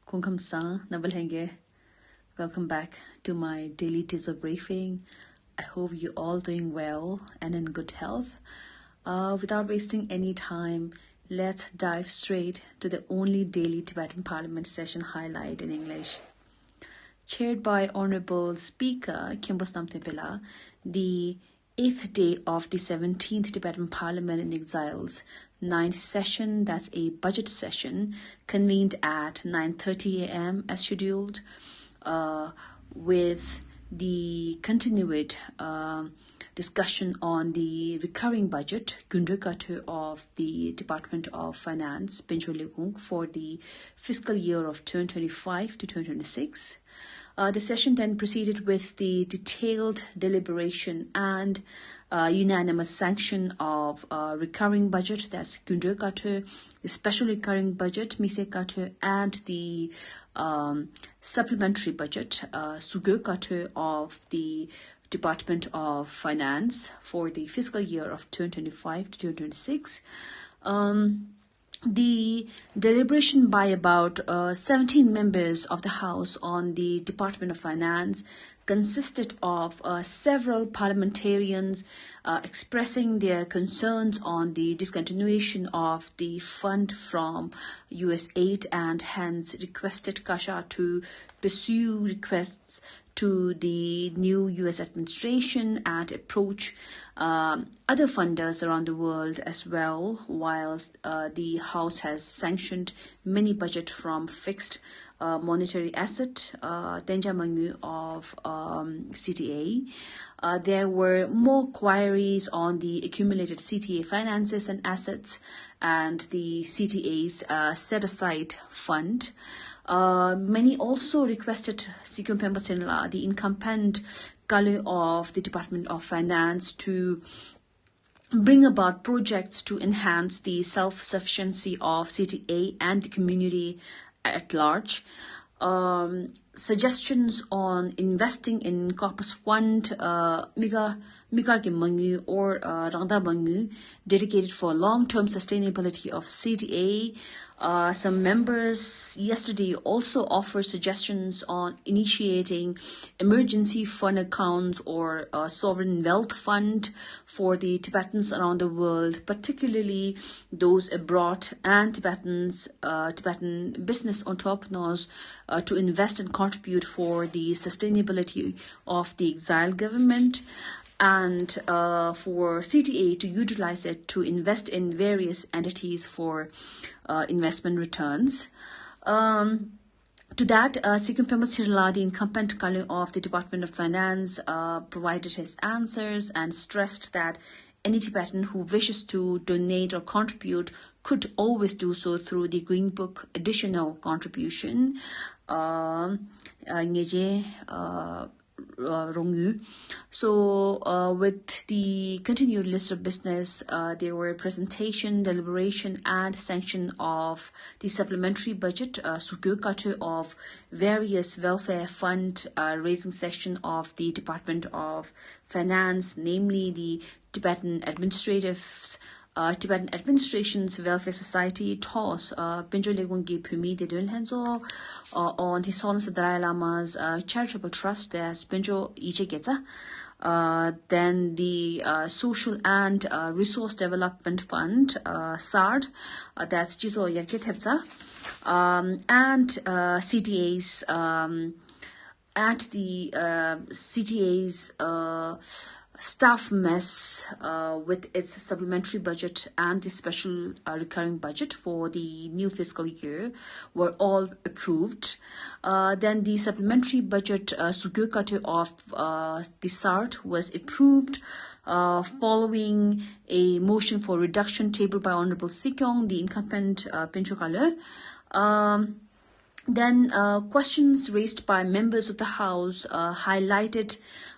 Kungkamsa Nabalhenge. Welcome back to my daily teaser briefing. I hope you all doing well and in good health. Without wasting any time, let's dive straight to the only daily Tibetan Parliament session highlight in English. Chaired by Honorable Speaker Kimbosnam Tepela, the 8th day of the 17th Tibetan Parliament in Exile's 9th session, that's a budget session, convened at 9:30 a.m. as scheduled, with the continued discussion on the recurring budget of the Department of Finance for the fiscal year of 2025 to 2026. The session then proceeded with the detailed deliberation and unanimous sanction of recurring budget, that's the special recurring budget, and the supplementary budget, of the Department of Finance for the fiscal year of 2025 to 2026. The deliberation by about 17 members of the House on the Department of Finance consisted of several parliamentarians expressing their concerns on the discontinuation of the fund from US aid and hence requested Kasha to pursue requests to the new US administration and approach other funders around the world as well, whilst the House has sanctioned many budget from fixed monetary asset, Tenja Mangu of CTA. There were more queries on the accumulated CTA finances and assets and the CTA's set-aside fund. Many also requested Sikum Pembasinla, the incumbent Kalu of the Department of Finance, to bring about projects to enhance the self-sufficiency of CTA and the community at large. Suggestions on investing in corpus fund, Mikarke Mangu or Rangda Mangu, dedicated for long-term sustainability of CTA. Some members yesterday also offered suggestions on initiating emergency fund accounts or a sovereign wealth fund for the Tibetans around the world, particularly those abroad and Tibetan business entrepreneurs, to invest and contribute for the sustainability of the exiled government, and for CTA to utilize it to invest in various entities for investment returns. To that, Sikum Pemasirla, the incumbent Kalu of the Department of Finance, provided his answers and stressed that any Tibetan who wishes to donate or contribute could always do so through the Green Book additional contribution. So with the continued list of business, there were presentation, deliberation and sanction of the supplementary budget, of various welfare fund raising section of the Department of Finance, namely the Tibetan Administration's Welfare Society, TOS, Pinjo Legungi Pumi de Dulhenzo, on His Holiness the Dalai Lama's charitable trust, there's Pinjo Ichegeta. Then the Social and Resource Development Fund, SARD, that's Jizo Yerkethepza, and CTA's, at the CTA's staff mess with its supplementary budget and the special recurring budget for the new fiscal year were all approved. Then the supplementary budget of the SART was approved following a motion for reduction tabled by Honorable Sikyong, the incumbent Pinchokale. Then questions raised by members of the House highlighted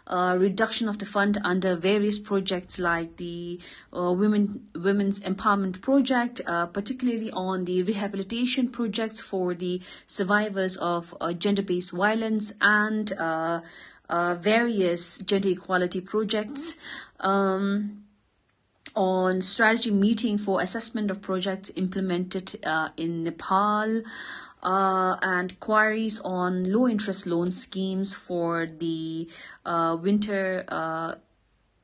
reduction of the fund under various projects like the Women's Empowerment Project, particularly on the rehabilitation projects for the survivors of gender-based violence and various gender equality projects. On strategy meeting for assessment of projects implemented in Nepal, and queries on low interest loan schemes for the winter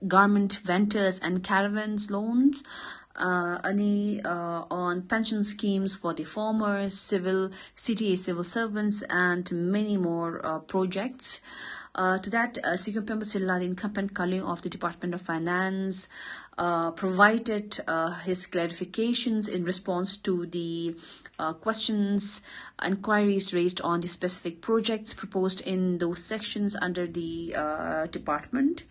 garment vendors and caravans loans, on pension schemes for the former CTA civil servants, and many more projects. To that, Sikkim Pemba Silla, the incumbent colleague of the Department of Finance, provided his clarifications in response to the questions and queries raised on the specific projects proposed in those sections under the department.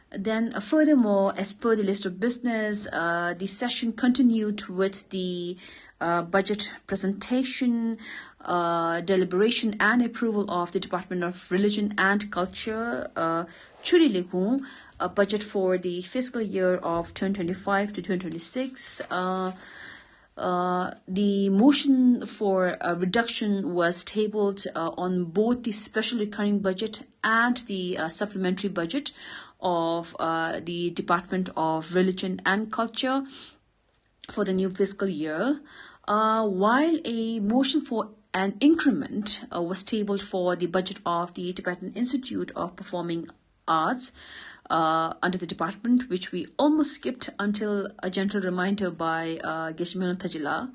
Then furthermore, as per the list of business, the session continued with the budget presentation, deliberation and approval of the Department of Religion and Culture, Churi Lekhu, a budget for the fiscal year of 2025 to 2026. The motion for a reduction was tabled on both the special recurring budget and the supplementary budget of the Department of Religion and Culture for the new fiscal year, while a motion for an increment was tabled for the budget of the Tibetan Institute of Performing Arts under the department, which we almost skipped until a gentle reminder by Geshimana Tajila.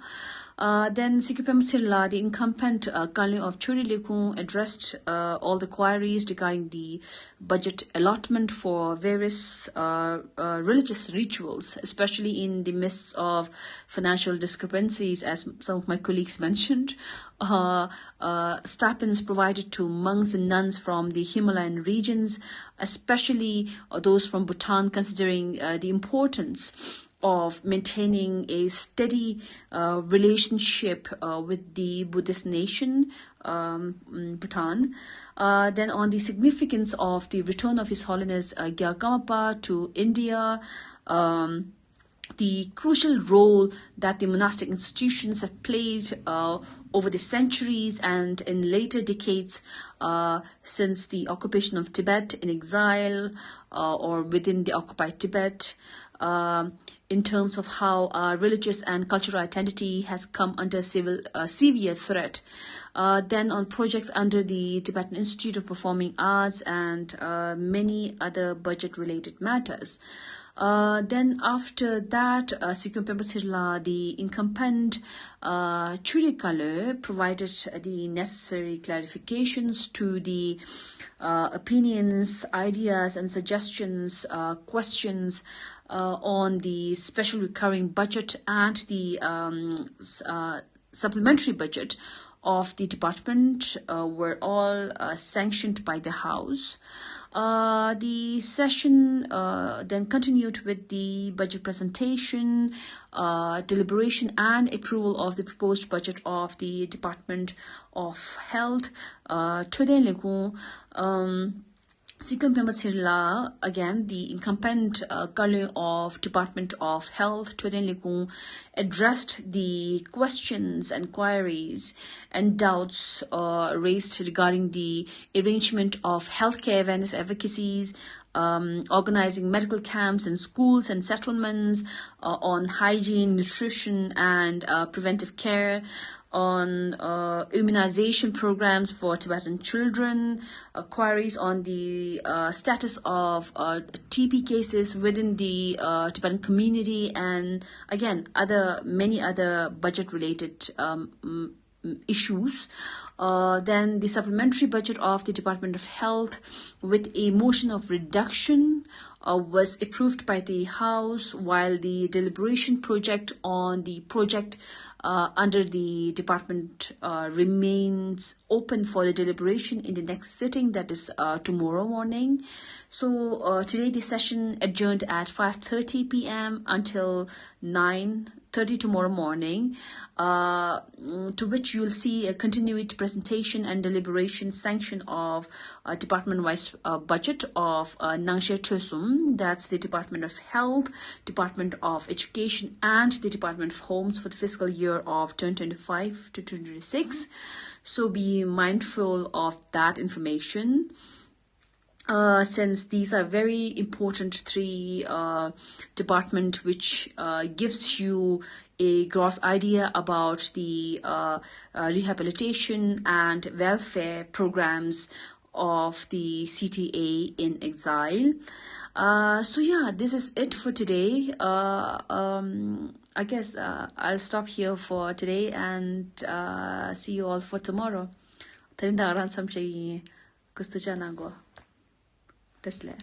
Then Sikipem Silla, the incumbent colleague of Churi Lekhu, addressed all the queries regarding the budget allotment for various religious rituals, especially in the midst of financial discrepancies, as some of my colleagues mentioned. Stipends provided to monks and nuns from the Himalayan regions, especially those from Bhutan, considering the importance of maintaining a steady relationship with the Buddhist nation, Bhutan. Then on the significance of the return of His Holiness Gyalgamapa to India, the crucial role that the monastic institutions have played over the centuries and in later decades since the occupation of Tibet in exile or within the occupied Tibet, in terms of how our religious and cultural identity has come under severe threat. Then on projects under the Tibetan Institute of Performing Arts and many other budget-related matters. Then after that, Sikkim Pemba Sirla, the incumbent Churi Kale, provided the necessary clarifications to the opinions, ideas and suggestions, questions on the special recurring budget and the supplementary budget of the department were all sanctioned by the House. The session then continued with the budget presentation, deliberation and approval of the proposed budget of the Department of Health. Sikkim Pemba Sirla, again, the incumbent colleague of Department of Health, addressed the questions and queries and doubts raised regarding the arrangement of healthcare awareness advocacies, organizing medical camps in schools and settlements, on hygiene, nutrition, and preventive care, on immunization programs for Tibetan children, queries on the status of TB cases within the Tibetan community, and again, many other budget-related issues. Then the supplementary budget of the Department of Health with a motion of reduction was approved by the House, while the deliberation project on the project under the department remains open for the deliberation in the next sitting, that is tomorrow morning. So today the session adjourned at 5:30 p.m. until 9:30 tomorrow morning, to which you'll see a continued presentation and deliberation sanction of department-wise budget of Nangshe Tösum, that's the Department of Health, Department of Education, and the Department of Homes for the fiscal year of 2025 to 2026. So be mindful of that information. Since these are very important three department which gives you a gross idea about the rehabilitation and welfare programs of the CTA in exile. So yeah, this is it for today. I guess I'll stop here for today and see you all for tomorrow. Tarinda ran samchay gusto dyan ako. Tesla.